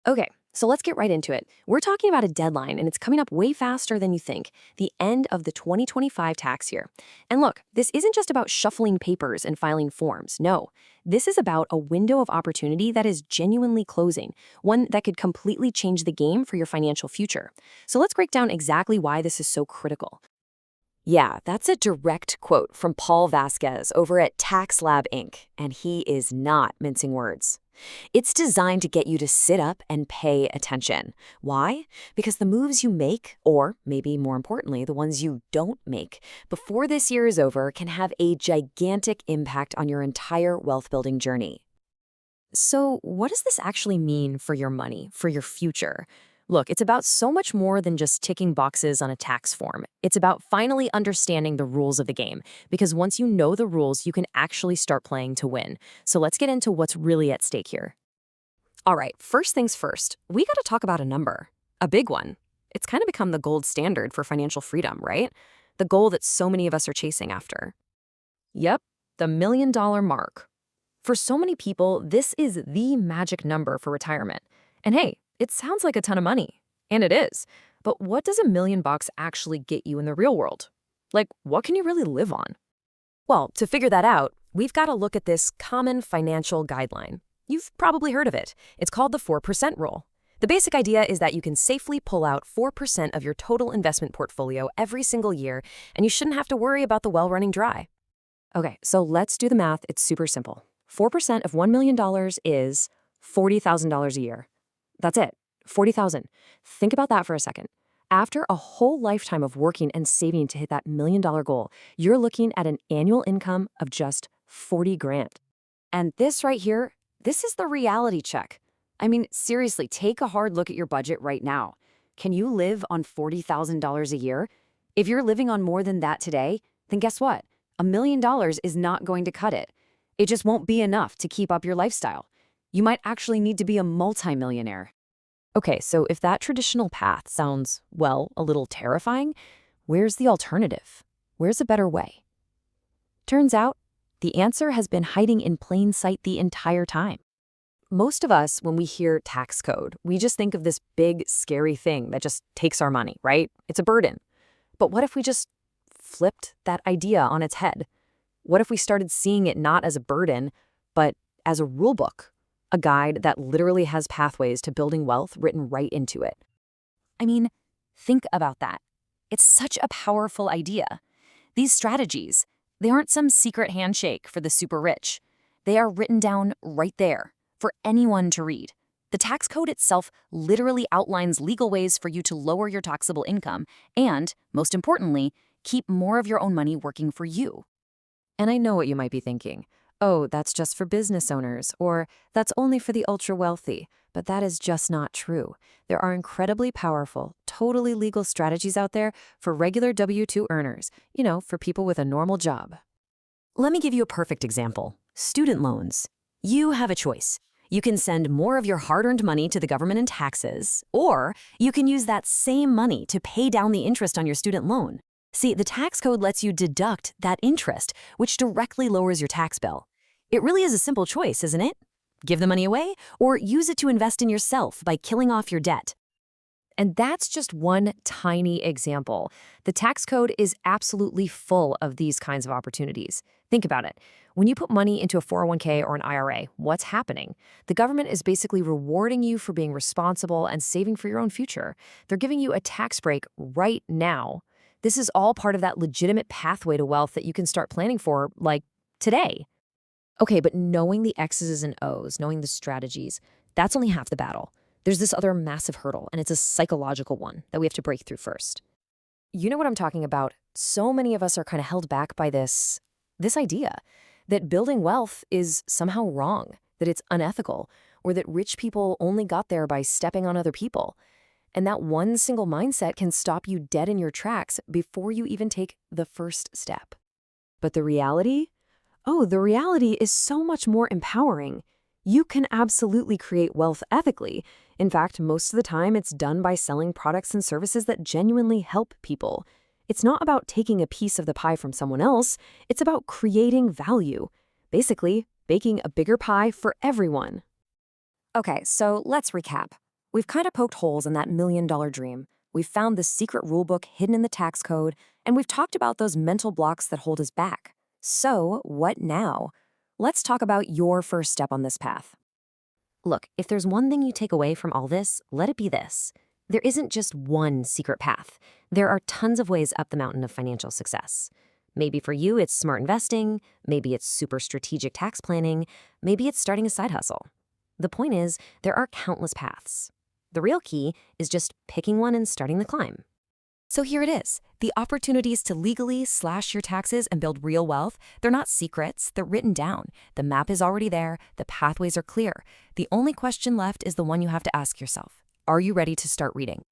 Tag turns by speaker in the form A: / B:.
A: Okay, so let's get right into it. We're talking about a deadline, and it's coming up way faster than you think, the end of the 2025 tax year. And look, this isn't just about shuffling papers and filing forms. No, this is about a window of opportunity that is genuinely closing, one that could completely change the game for your financial future. So let's break down exactly why this is so critical.
B: Yeah, that's a direct quote from Paul Vasquez over at Tax Lab Inc., and he is not mincing words. It's designed to get you to sit up and pay attention. Why? Because the moves you make, or maybe more importantly, the ones you don't make, before this year is over can have a gigantic impact on your entire wealth building journey.
A: So, what does this actually mean for your money, for your future? Look, it's about so much more than just ticking boxes on a tax form. It's about finally understanding the rules of the game, because once you know the rules, you can actually start playing to win. So, let's get into what's really at stake here. All right, first things first, we got to talk about a number, a big one. It's kind of become the gold standard for financial freedom, right? The goal that so many of us are chasing after. Yep, the $1 million mark. For so many people, this is the magic number for retirement. And hey, it sounds like a ton of money. And it is. But what does $1 million actually get you in the real world? Like, what can you really live on? Well, to figure that out, we've got to look at this common financial guideline. You've probably heard of it. It's called the 4% rule. The basic idea is that you can safely pull out 4% of your total investment portfolio every single year, and you shouldn't have to worry about the well running dry. Okay, so let's do the math. It's super simple. 4% of $1 million is $40,000 a year. That's it, 40,000. Think about that for a second. After a whole lifetime of working and saving to hit that $1 million goal, you're looking at an annual income of just 40 grand. And this right here, this is the reality check. I mean, seriously, take a hard look at your budget right now. Can you live on $40,000 a year? If you're living on more than that today, then guess what? $1 million is not going to cut it. It just won't be enough to keep up your lifestyle. You might actually need to be a multimillionaire. Okay, so if that traditional path sounds, well, a little terrifying, where's the alternative? Where's a better way? Turns out, the answer has been hiding in plain sight the entire time. Most of us, when we hear tax code, we just think of this big, scary thing that just takes our money, right? It's a burden. But what if we just flipped that idea on its head? What if we started seeing it not as a burden, but as a rule book, a guide that literally has pathways to building wealth written right into it? I mean, think about that. It's such a powerful idea. These strategies, they aren't some secret handshake for the super rich. They are written down right there for anyone to read. The tax code itself literally outlines legal ways for you to lower your taxable income and, most importantly, keep more of your own money working for you. And I know what you might be thinking. Oh, that's just for business owners, or that's only for the ultra wealthy. But that is just not true. There are incredibly powerful, totally legal strategies out there for regular W-2 earners, for people with a normal job. Let me give you a perfect example. Student loans. You have a choice. You can send more of your hard-earned money to the government in taxes, or you can use that same money to pay down the interest on your student loan. See, the tax code lets you deduct that interest, which directly lowers your tax bill. It really is a simple choice, isn't it? Give the money away, or use it to invest in yourself by killing off your debt. And that's just one tiny example. The tax code is absolutely full of these kinds of opportunities. Think about it. When you put money into a 401k or an IRA, what's happening? The government is basically rewarding you for being responsible and saving for your own future. They're giving you a tax break right now. This is all part of that legitimate pathway to wealth that you can start planning for, like, today. Okay, but knowing the X's and O's, knowing the strategies, that's only half the battle. There's this other massive hurdle, and it's a psychological one that we have to break through first. You know what I'm talking about? So many of us are kind of held back by this idea that building wealth is somehow wrong, that it's unethical, or that rich people only got there by stepping on other people. And that one single mindset can stop you dead in your tracks before you even take the first step. But the reality? Oh, the reality is so much more empowering. You can absolutely create wealth ethically. In fact, most of the time it's done by selling products and services that genuinely help people. It's not about taking a piece of the pie from someone else. It's about creating value. Basically, baking a bigger pie for everyone. Okay, so let's recap. We've kind of poked holes in that million-dollar dream. We've found the secret rulebook hidden in the tax code, and we've talked about those mental blocks that hold us back. So, what now? Let's talk about your first step on this path.
B: Look, if there's one thing you take away from all this, let it be this. There isn't just one secret path. There are tons of ways up the mountain of financial success. Maybe for you, it's smart investing. Maybe it's super strategic tax planning. Maybe it's starting a side hustle. The point is, there are countless paths. The real key is just picking one and starting the climb. So here it is. The opportunities to legally slash your taxes and build real wealth, they're not secrets, they're written down. The map is already there, the pathways are clear. The only question left is the one you have to ask yourself. Are you ready to start reading?